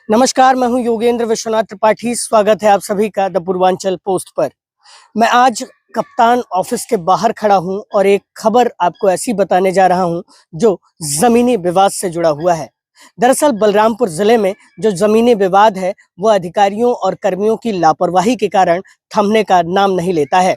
नमस्कार, मैं हूं योगेंद्र विश्वनाथ त्रिपाठी। स्वागत है आप सभी का द पूर्वांचल पोस्ट पर। मैं आज कप्तान ऑफिस के बाहर खड़ा हूं और एक खबर आपको ऐसी बताने जा रहा हूं जो जमीनी विवाद से जुड़ा हुआ है। दरअसल बलरामपुर जिले में जो जमीनी विवाद है वो अधिकारियों और कर्मियों की लापरवाही के कारण थमने का नाम नहीं लेता है।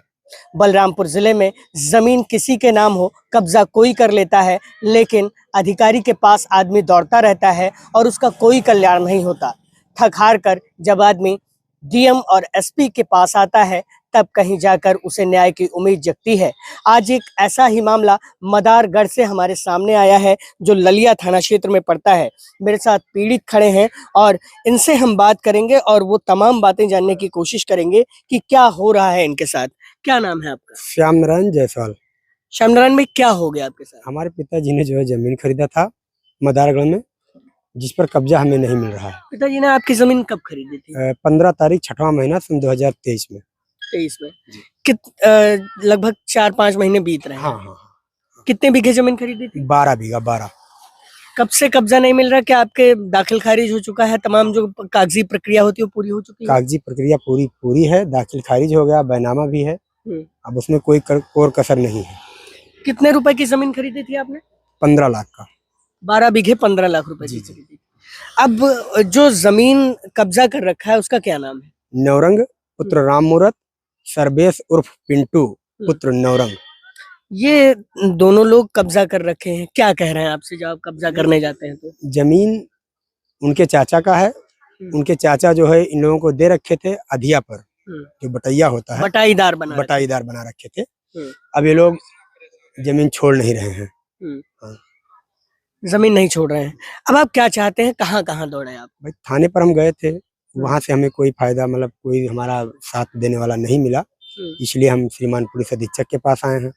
बलरामपुर जिले में जमीन किसी के नाम हो, कब्जा कोई कर लेता है, लेकिन अधिकारी के पास आदमी दौड़ता रहता है और उसका कोई कल्याण नहीं होता। थक हार कर जब आदमी डीएम और एसपी के पास आता है तब कहीं जाकर उसे न्याय की उम्मीद जगती है। आज एक ऐसा ही मामला मदारगढ़ से हमारे सामने आया है जो ललिया थाना क्षेत्र में पड़ता है। मेरे साथ पीड़ित खड़े हैं और इनसे हम बात करेंगे और वो तमाम बातें जानने की कोशिश करेंगे कि क्या हो रहा है इनके साथ। क्या नाम है आपका? श्याम नारायण जायसवाल। श्याम नारायण में क्या हो गया आपके साथ? हमारे पिताजी ने जो है जमीन खरीदा था मदारगढ़ में, जिस पर कब्जा हमें नहीं मिल रहा है। पिताजी ने आपकी जमीन कब खरीदी थी? 15 तारीख 6वां महीना सन 2023 में। 23 में। लगभग 4-5 महीने बीत रहे हैं। हाँ। कितने बीघे जमीन खरीदी थी? 12 बीघा 12। कब से कब्जा नहीं मिल रहा? क्या आपके दाखिल खारिज हो चुका है? तमाम जो कागजी प्रक्रिया होती है वो पूरी हो चुकी है? कागजी प्रक्रिया पूरी है, दाखिल खारिज हो गया, बैनामा भी है। अब उसमें कोई कोर कसर नहीं है। कितने रुपए की जमीन खरीदी थी आपने? 15 लाख का। 12 बीघे 15 लाख रुपए की खरीदी। अब जो जमीन कब्जा कर रखा है उसका क्या नाम है? नौरंग पुत्र राम मूरत, सर्वेश उर्फ पिंटू पुत्र नौरंग। ये दोनों लोग कब्जा कर रखे हैं। क्या कह रहे हैं आपसे जब आप कब्जा करने जाते हैं तो? जमीन उनके चाचा का है। उनके चाचा जो है इन लोगों को दे रखे थे अधिया पर, जो बटैया होता है, बटाईदार बना रखे थे। अब ये लोग जमीन छोड़ नहीं रहे हैं। जमीन नहीं छोड़ रहे हैं। अब आप क्या चाहते हैं? कहाँ कहाँ दौड़े आप? भाई थाने पर हम गए थे, वहां से हमें कोई फायदा, मतलब कोई हमारा साथ देने वाला नहीं मिला, इसलिए हम श्रीमान पुलिस अधीक्षक के पास आए हैं।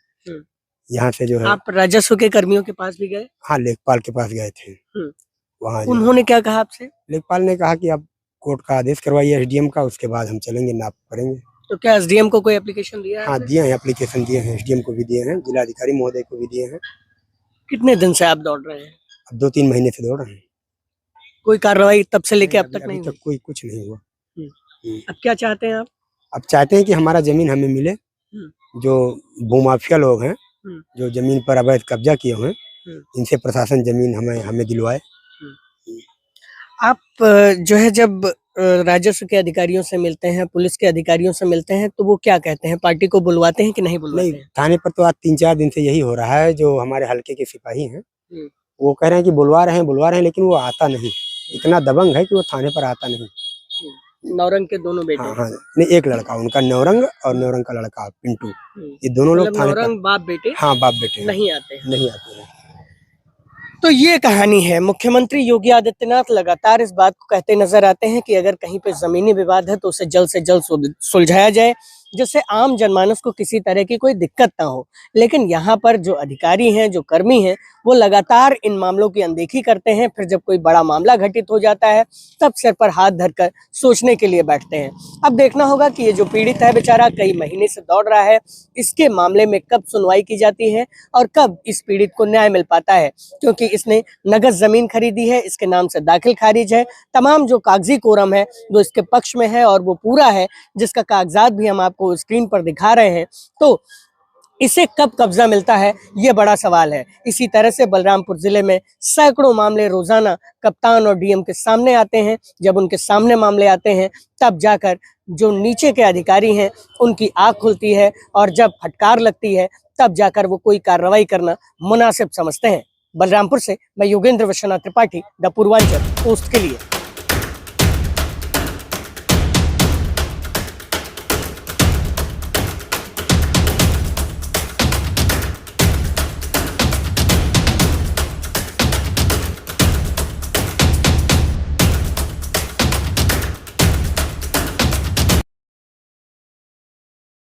यहाँ से जो है आप राजस्व के कर्मियों के पास भी गए? हाँ, लेखपाल के पास गए थे। वहाँ उन्होंने क्या कहा आपसे? लेखपाल ने कहा कि आप कोर्ट का आदेश करवाइए एसडीएम का, उसके बाद हम चलेंगे, नाप करेंगे। तो क्या एसडीएम को कोई एप्लीकेशन दिया है? हाँ दिए हैं, एप्लीकेशन दिए हैं, एसडीएम को भी दिए हैं, जिलाधिकारी महोदय को भी दिए हैं। कितने दिन से आप दौड़ रहे हैं? अब 2-3 महीने से दौड़ रहे हैं। कोई कार्रवाई तब से लेके अब तक नहीं हुई? कोई कुछ नहीं हुआ। अब क्या चाहते हैं आप? अब चाहते हैं कि हमारा जमीन हमें मिले। जो भूमाफिया लोग हैं, जो जमीन पर अवैध कब्जा किए हुए, इनसे प्रशासन जमीन हमें दिलवाए। आप जो है जब राजस्व के अधिकारियों से मिलते हैं, पुलिस के अधिकारियों से मिलते हैं, तो वो क्या कहते हैं? पार्टी को बुलवाते हैं कि नहीं बुलवाते? नहीं, थाने पर तो आज 3-4 दिन से यही हो रहा है। जो हमारे हल्के के सिपाही हैं वो कह रहे हैं कि बुलवा रहे हैं, लेकिन वो आता नहीं। इतना दबंग है कि वो थाने पर आता नहीं। नौरंग के दोनों बेटे? हाँ, नहीं, एक लड़का उनका नौरंग और नौरंग का लड़का पिंटू, ये दोनों लोग थाने पर। बाप बेटे? हाँ, बाप बेटे नहीं आते हैं। तो ये कहानी है। मुख्यमंत्री योगी आदित्यनाथ लगातार इस बात को कहते नजर आते हैं कि अगर कहीं पे जमीनी विवाद है तो उसे जल्द से जल्द सुलझाया जाए, जिससे आम जनमानस को किसी तरह की कोई दिक्कत ना हो। लेकिन यहाँ पर जो अधिकारी हैं, जो कर्मी हैं, वो लगातार इन मामलों की अनदेखी करते हैं। फिर जब कोई बड़ा मामला घटित हो जाता है तब सिर पर हाथ धरकर सोचने के लिए बैठते हैं। अब देखना होगा कि ये जो पीड़ित है बेचारा कई महीने से दौड़ रहा है, इसके मामले में कब सुनवाई की जाती है और कब इस पीड़ित को न्याय मिल पाता है, क्योंकि इसने नगद जमीन खरीदी है, इसके नाम से दाखिल खारिज है, तमाम जो कागजी कोरम है वो इसके पक्ष में है और वो पूरा है, जिसका कागजात भी हम आपको स्क्रीन पर दिखा रहे हैं। तो इसे कब कब्जा मिलता है, ये बड़ा सवाल है। इसी तरह से बलरामपुर जिले में सैकड़ों मामले रोजाना कप्तान और डीएम के सामने आते हैं। जब उनके सामने मामले आते हैं तब जाकर जो नीचे के अधिकारी हैं उनकी आंख खुलती है और जब फटकार लगती है तब जाकर वो कोई कार्रवाई करना मुनासिब समझते हैं। बलरामपुर से मैं योगेंद्र विश्वनाथ त्रिपाठी, द पूर्वांचल पोस्ट के लिए।